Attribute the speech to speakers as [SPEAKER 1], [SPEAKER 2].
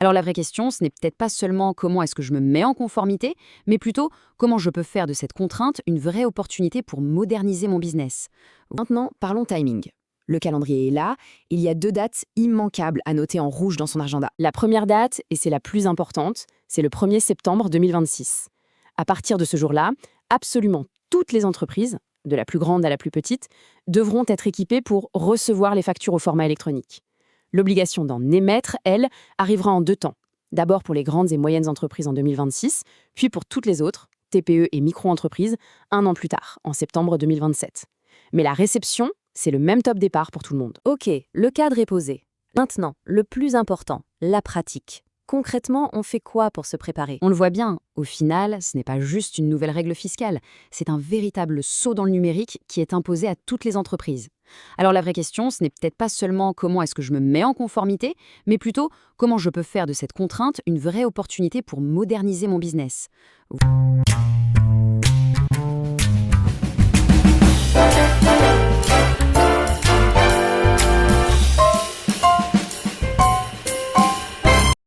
[SPEAKER 1] Alors la vraie question, ce n'est peut-être pas seulement comment est-ce que je me mets en conformité, mais plutôt comment je peux faire de cette contrainte une vraie opportunité pour moderniser mon business.
[SPEAKER 2] Maintenant, parlons timing. Le calendrier est là, il y a 2 dates immanquables à noter en rouge dans son agenda.
[SPEAKER 3] La première date, et c'est la plus importante, c'est le 1er septembre 2026. À partir de ce jour-là, absolument toutes les entreprises, de la plus grande à la plus petite, devront être équipées pour recevoir les factures au format électronique. L'obligation d'en émettre, elle, arrivera en 2 temps. D'abord pour les grandes et moyennes entreprises en 2026, puis pour toutes les autres, TPE et micro-entreprises, 1 an plus tard, en septembre 2027. Mais la réception, c'est le même top départ pour tout le monde.
[SPEAKER 4] Ok, le cadre est posé. Maintenant, le plus important, la pratique. Concrètement, on fait quoi pour se préparer?
[SPEAKER 1] On le voit bien, au final, ce n'est pas juste une nouvelle règle fiscale, c'est un véritable saut dans le numérique qui est imposé à toutes les entreprises. Alors la vraie question, ce n'est peut-être pas seulement comment est-ce que je me mets en conformité, mais plutôt comment je peux faire de cette contrainte une vraie opportunité pour moderniser mon business.